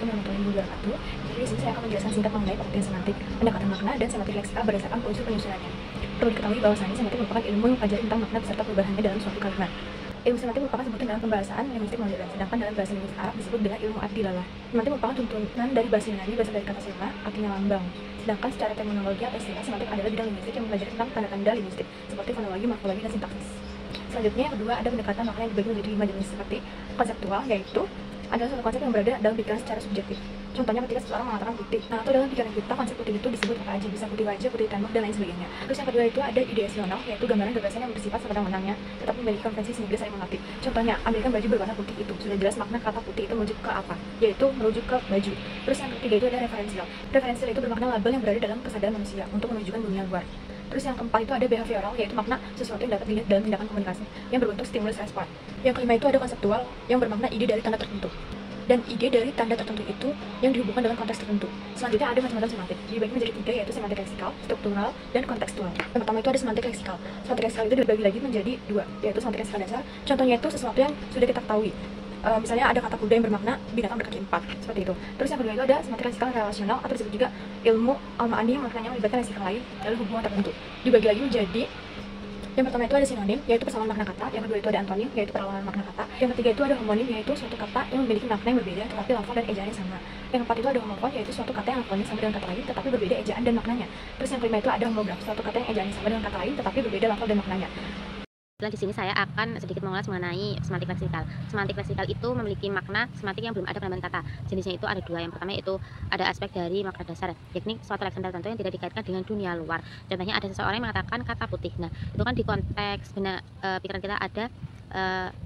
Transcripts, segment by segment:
Assalamualaikum warahmatullahi wabarakatuh. Jadi di sini saya akan menjelaskan singkat mengenai pengertian semantik, pendekatan makna, dan semantik leksikal berdasarkan unsur penyusunannya. Perlu diketahui bahwasanya semantik merupakan ilmu yang mempelajari tentang makna beserta perubahannya dalam suatu kalimat. Ilmu semantik merupakan sebutan dalam pembahasan linguistik modern, sedangkan dalam bahasa linguistik Arab disebut dengan ilmu ad-dilalah. Semantik merupakan tuntunan dari bahasa Yunani berasal dari kata silma, artinya lambang. Sedangkan secara terminologi atau istilah, semantik adalah bidang linguistik yang mempelajari tentang tanda-tanda linguistik, seperti fonologi, morfologi, dan sintaksis. Selanjutnya yang kedua ada pendekatan makna yang dibagi menjadi 5 jenis, seperti konseptual, yaitu adalah suatu konsep yang berada dalam pikiran secara subjektif. Contohnya ketika seseorang mengatakan putih. Nah, atau dalam pikiran kita konsep putih itu disebut apa aja, bisa putih wajah, putih tembok, dan lain sebagainya. Terus yang kedua itu ada ideasional, yaitu gambaran gagasan yang bersifat sewenang-wenangnya, tetapi memiliki konvensi sehingga saya mengerti. Contohnya, ambilkan baju berwarna putih itu. Sudah jelas makna kata putih itu merujuk ke apa, yaitu merujuk ke baju. Terus yang ketiga itu ada referensial. Referensial itu bermakna label yang berada dalam kesadaran manusia untuk menunjukkan dunia luar. Terus yang keempat itu ada behavioral, yaitu makna sesuatu yang dapat dilihat dalam tindakan komunikasi yang berbentuk stimulus respon. Yang kelima itu ada konseptual, yang bermakna ide dari tanda tertentu. Dan ide dari tanda tertentu itu yang dihubungkan dengan konteks tertentu. Selanjutnya ada macam-macam semantik, dibagi menjadi 3, yaitu semantik leksikal, struktural, dan kontekstual. Yang pertama itu ada semantik leksikal. Semantik leksikal itu dibagi lagi menjadi 2, yaitu semantik leksikal dasar. Contohnya itu sesuatu yang sudah kita ketahui. Misalnya ada kata kuda yang bermakna binatang berkaki 4, seperti itu. Terus yang kedua itu ada semantik leksikal relasional, atau disebut juga ilmu al-ma'ani yang maknanya melibatkan leksikal lain dalam hubungan tertentu. Dibagi lagi menjadi yang pertama itu ada sinonim, yaitu persamaan makna kata. Yang kedua itu ada antonim, yaitu perlawanan makna kata. Yang ketiga itu ada homonim, yaitu suatu kata yang memiliki makna yang berbeda tetapi lafal dan ejaannya sama. Yang keempat itu ada homofon, yaitu suatu kata yang lafalnya sama dengan kata lain tetapi berbeda ejaan dan maknanya. Terus yang kelima itu ada homograf, suatu kata yang ejaannya sama dengan kata lain tetapi berbeda lafal dan maknanya. Di sini saya akan sedikit mengulas mengenai semantik leksikal. Semantik leksikal itu memiliki makna semantik yang belum ada penambahan kata. Jenisnya itu ada 2. Yang pertama itu ada aspek dari makna dasar, yakni suatu leks tertentu yang tidak dikaitkan dengan dunia luar. Contohnya ada seseorang yang mengatakan kata putih. Nah, itu kan di konteks pikiran kita ada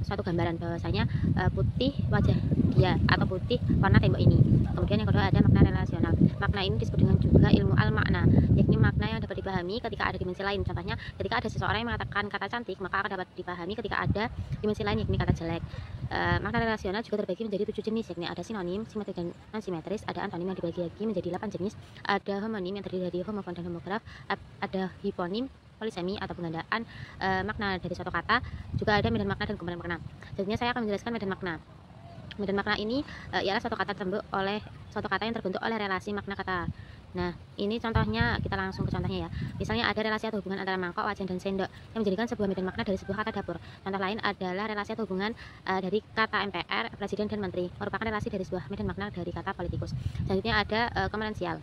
suatu gambaran bahwasanya putih wajah dia atau putih warna tembok ini. Kemudian yang kedua ada makna relasional. Makna ini disebut dengan juga ilmu al-makna, yakni makna yang dapat dipahami ketika ada dimensi lain. Contohnya ketika ada seseorang yang mengatakan kata cantik, maka akan dapat dipahami ketika ada dimensi lain, yakni kata jelek. Makna relasional juga terbagi menjadi 7 jenis, yakni ada sinonim, simetris dan non simetris, ada antonim yang dibagi lagi menjadi 8 jenis, ada homonim yang terdiri dari homofon dan homograf, ada hiponim, polisemi atau penggandaan makna dari suatu kata, juga ada medan makna dan kumpulan makna. Selanjutnya saya akan menjelaskan medan makna. Medan makna ini ialah suatu kata yang terbentuk oleh relasi makna kata. Nah, ini contohnya, kita langsung ke contohnya ya. Misalnya ada relasi atau hubungan antara mangkok, wajan, dan sendok yang menjadikan sebuah medan makna dari sebuah kata dapur. Contoh lain adalah relasi atau hubungan dari kata MPR, presiden, dan menteri, merupakan relasi dari sebuah medan makna dari kata politikus. Selanjutnya ada komerensial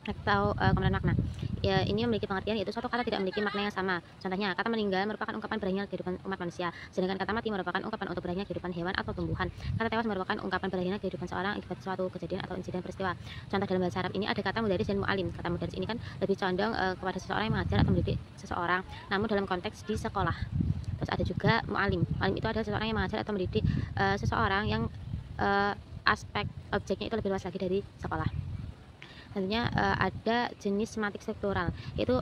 atau komenan makna. Ya, ini memiliki pengertian yaitu suatu kata tidak memiliki makna yang sama. Contohnya, kata meninggal merupakan ungkapan berakhirnya kehidupan umat manusia, sedangkan kata mati merupakan ungkapan untuk berakhirnya kehidupan hewan atau tumbuhan. Kata tewas merupakan ungkapan berakhirnya kehidupan seorang akibat suatu kejadian atau insiden peristiwa. Contoh dalam bahasa Arab ini ada kata mudaris dan mu'alim. Kata mudaris ini kan lebih condong kepada seseorang yang mengajar atau mendidik seseorang, namun dalam konteks di sekolah. Terus ada juga mu'alim. Mu'alim itu adalah seseorang yang mengajar atau mendidik seseorang yang aspek objeknya itu lebih luas lagi dari sekolah. Selanjutnya ada jenis semantik struktural, yaitu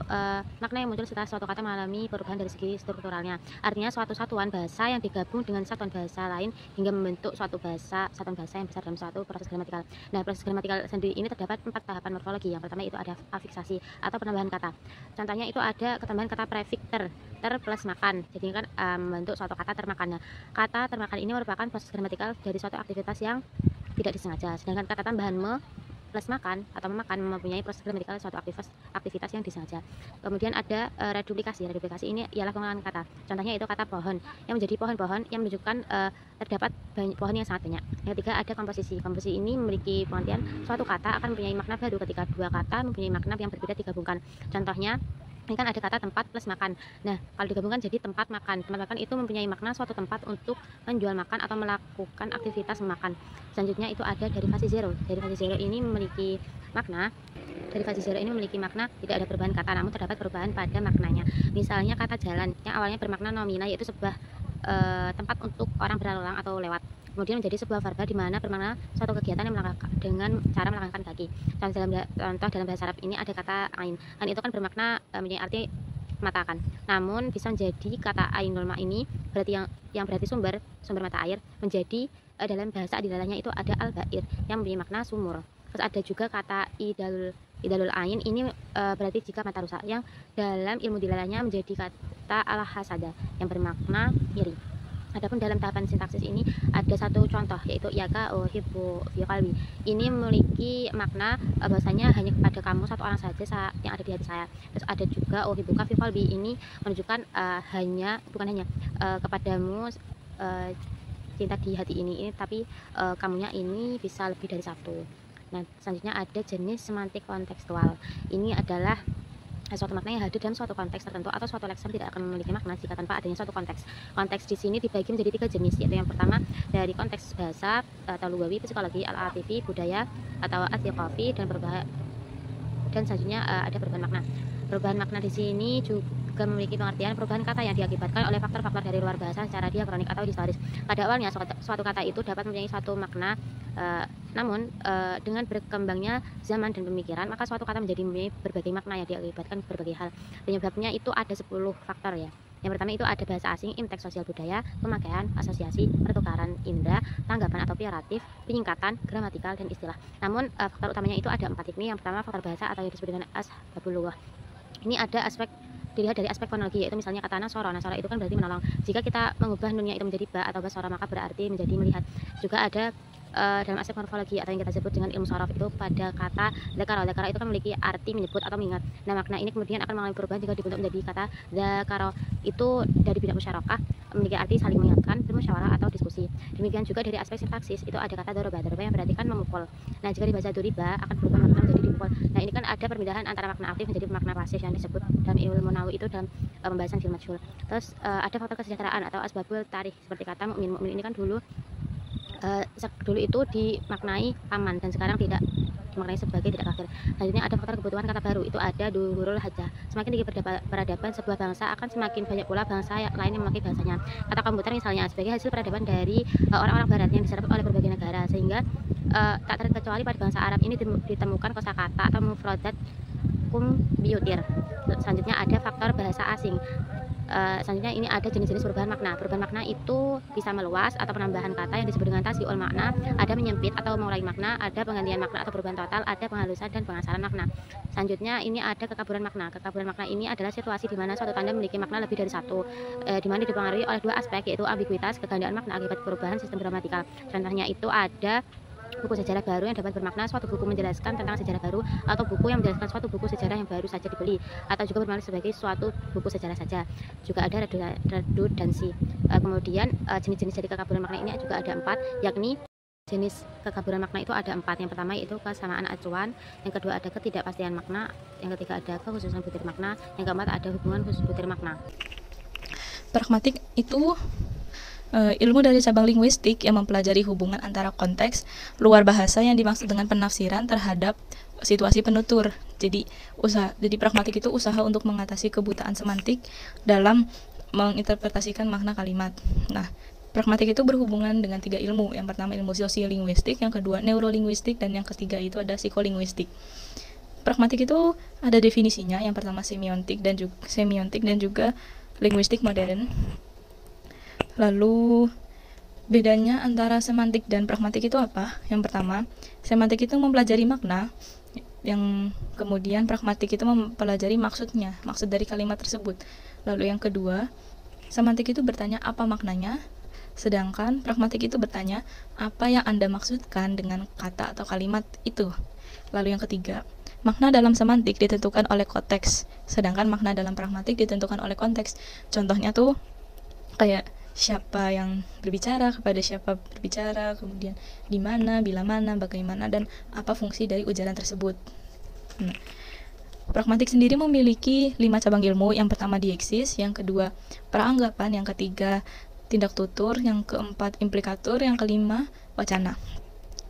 makna yang muncul setelah suatu kata mengalami perubahan dari segi strukturalnya. Artinya suatu satuan bahasa yang digabung dengan satuan bahasa lain hingga membentuk satuan bahasa yang besar dalam suatu proses gramatikal. Nah, proses gramatikal sendiri ini terdapat 4 tahapan morfologi. Yang pertama itu ada afiksasi atau penambahan kata. Contohnya itu ada ketambahan kata prefix ter plus makan, jadi kan membentuk suatu kata termakan. Nah, kata termakan ini merupakan proses gramatikal dari suatu aktivitas yang tidak disengaja, sedangkan kata tambahan plus makan atau memakan mempunyai proses gramatikal suatu aktivitas yang disengaja. Kemudian ada reduplikasi. Reduplikasi ini ialah pengulangan kata. Contohnya itu kata pohon yang menjadi pohon-pohon yang menunjukkan terdapat pohon yang sangat banyak. Yang ketiga ada komposisi. Komposisi ini memiliki pengertian suatu kata akan mempunyai makna baru ketika dua kata mempunyai makna yang berbeda digabungkan. Contohnya ini kan ada kata tempat plus makan. Nah, kalau digabungkan jadi tempat makan. Tempat makan itu mempunyai makna suatu tempat untuk menjual makan atau melakukan aktivitas memakan. Selanjutnya itu ada derivasi zero. Derivasi zero ini memiliki makna tidak ada perubahan kata, namun terdapat perubahan pada maknanya. Misalnya kata jalan yang awalnya bermakna nomina, yaitu sebuah tempat untuk orang berlalu lalang atau lewat, kemudian menjadi sebuah verba di mana bermakna suatu kegiatan yang dengan cara melangkahkan kaki. Contoh dalam bahasa Arab ini ada kata ain. Ain itu kan bermakna mempunyai arti mata kan. Namun bisa menjadi kata ainul ma ini berarti yang berarti sumber mata air, menjadi dalam bahasa adilahnya itu ada al-bair yang mempunyai makna sumur. Terus ada juga kata idalul ain ini berarti jika mata rusak, yang dalam ilmu dilalahnya menjadi kata al-hasada yang bermakna iri. Adapun dalam tahapan sintaksis ini ada satu contoh, yaitu iyyaka uhibbu fi qalbi. Ini memiliki makna bahwasanya hanya kepada kamu satu orang saja yang ada di hati saya. Terus ada juga uhibbuka fi qalbi, ini menunjukkan kepadamu cinta di hati ini tapi kamunya ini bisa lebih dari satu. Nah, selanjutnya ada jenis semantik kontekstual. Ini adalah suatu makna yang hadir dalam suatu konteks tertentu, atau suatu lekser tidak akan memiliki makna jika tanpa adanya suatu konteks. Konteks di sini dibagi menjadi 3 jenis, yaitu yang pertama dari konteks bahasa atau lugawi, psikologi, al-atifi, budaya atau atiqafi, dan selanjutnya ada perubahan makna. Perubahan makna di sini juga memiliki pengertian perubahan kata yang diakibatkan oleh faktor-faktor dari luar bahasa secara diakronik atau historis. Pada awalnya suatu kata itu dapat mempunyai suatu makna, namun dengan berkembangnya zaman dan pemikiran, maka suatu kata menjadi mempunyai berbagai makna yang diakibatkan berbagai hal. Penyebabnya itu ada 10 faktor ya. Yang pertama itu ada bahasa asing, imtek sosial budaya, pemakaian, asosiasi, pertukaran indera, tanggapan atau peyoratif, penyingkatan, gramatikal, dan istilah. Namun faktor utamanya itu ada 4 ini. Yang pertama faktor bahasa atau yang disebut dengan asbabul lughah. Ini ada dilihat dari aspek fonologi, yaitu misalnya kata nasoro itu kan berarti menolong. Jika kita mengubah nunnya itu menjadi ba atau basoro, maka berarti menjadi melihat. Juga ada dalam aspek morfologi atau yang kita sebut dengan ilmu sorof, itu pada kata zakaro itu kan memiliki arti menyebut atau mengingat. Nah, makna ini kemudian akan mengalami perubahan jika dibentuk menjadi kata zakaro, itu dari bidang musyarakah, memiliki arti saling mengingatkan, bermusyawarah atau diskusi. Demikian juga dari aspek sintaksis, itu ada kata doroba yang berarti kan memukul. Nah, jika dibaca duriba akan berubah makna menjadi dipukul. Nah, ini kan ada perbedaan antara makna aktif menjadi makna pasif yang disebut dalam ilmu nawawi itu dalam pembahasan fil majhul. Terus ada faktor kesejahteraan atau asbabul tarikh, seperti kata mukmin ini kan dulu itu dimaknai aman dan sekarang tidak dimaknai sebagai tidak kafir. Selanjutnya ada faktor kebutuhan kata baru, itu ada duhurul hajah. Semakin tinggi peradaban sebuah bangsa, akan semakin banyak pula bangsa lain yang memakai bahasanya. Kata komputer misalnya sebagai hasil peradaban dari orang-orang barat yang diserap oleh berbagai negara, sehingga tak terkecuali pada bangsa Arab ini ditemukan kosakata atau mufradat komputer. Selanjutnya ada faktor bahasa asing. Selanjutnya ini ada jenis-jenis perubahan makna. Perubahan makna itu bisa meluas atau penambahan kata yang disebut dengan tasyiul makna, ada menyempit atau mengurangi makna, ada penggantian makna atau perubahan total, ada penghalusan dan pengasaran makna. Selanjutnya ini ada kekaburan makna. Kekaburan makna ini adalah situasi di mana suatu tanda memiliki makna lebih dari satu, di mana dipengaruhi oleh 2 aspek, yaitu ambiguitas, kegandaan makna akibat perubahan sistem gramatikal. Contohnya itu ada buku sejarah baru yang dapat bermakna suatu buku menjelaskan tentang sejarah baru, atau buku yang menjelaskan suatu buku sejarah yang baru saja dibeli, atau juga bermakna sebagai suatu buku sejarah saja. Juga ada redundansi. Kemudian jenis-jenis dari kekaburan makna ini juga ada 4, yakni jenis kekaburan makna itu ada 4. Yang pertama yaitu kesamaan acuan, yang kedua ada ketidakpastian makna, yang ketiga ada kekhususan butir makna, yang keempat ada hubungan khusus butir makna. Pragmatik itu ilmu dari cabang linguistik yang mempelajari hubungan antara konteks luar bahasa yang dimaksud dengan penafsiran terhadap situasi penutur. Jadi pragmatik itu usaha untuk mengatasi kebutaan semantik dalam menginterpretasikan makna kalimat. Nah, pragmatik itu berhubungan dengan 3 ilmu. Yang pertama ilmu sosiolinguistik, yang kedua neurolinguistik, dan yang ketiga itu ada psikolinguistik. Pragmatik itu ada definisinya. Yang pertama semiotik dan juga linguistik modern. Lalu bedanya antara semantik dan pragmatik itu apa? Yang pertama, semantik itu mempelajari makna, yang kemudian pragmatik itu mempelajari maksud dari kalimat tersebut. Lalu yang kedua, semantik itu bertanya apa maknanya, sedangkan pragmatik itu bertanya apa yang Anda maksudkan dengan kata atau kalimat itu. Lalu yang ketiga, makna dalam semantik ditentukan oleh konteks, sedangkan makna dalam pragmatik ditentukan oleh konteks. Contohnya tuh kayak siapa yang berbicara, kepada siapa berbicara, kemudian di mana, bila mana, bagaimana, dan apa fungsi dari ujaran tersebut. Nah, pragmatik sendiri memiliki 5 cabang ilmu. Yang pertama dieksis, yang kedua peranggapan, yang ketiga tindak tutur, yang keempat implikatur, yang kelima wacana.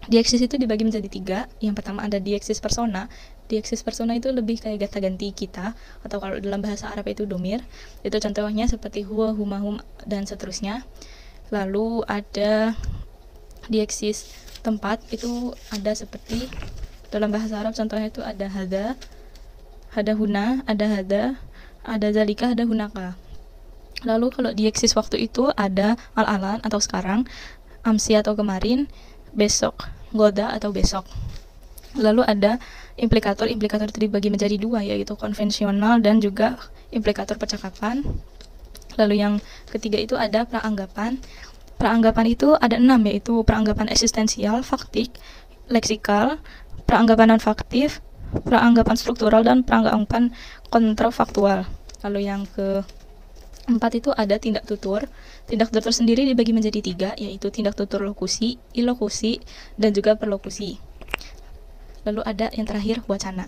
Dieksis itu dibagi menjadi 3. Yang pertama ada dieksis persona. Dieksis persona itu lebih kayak kata ganti kita, atau kalau dalam bahasa Arab itu domir. Itu contohnya seperti huwa, huma, hum, dan seterusnya. Lalu ada dieksis tempat, itu ada seperti dalam bahasa Arab contohnya itu ada hada huna, ada zalika, ada hunaka. Lalu kalau dieksis waktu itu ada al-alan atau sekarang, amsi atau kemarin, besok, goda atau besok. Lalu ada implikator itu dibagi menjadi 2, yaitu konvensional dan juga implikator percakapan. Lalu yang ketiga itu ada praanggapan. Praanggapan itu ada 6, yaitu praanggapan eksistensial, faktik, leksikal, praanggapan non-faktif, praanggapan struktural, dan praanggapan kontrafaktual. Lalu yang keempat itu ada tindak tutur. Tindak tutur sendiri dibagi menjadi 3, yaitu tindak tutur lokusi, ilokusi, dan juga perlokusi. Lalu ada yang terakhir wacana.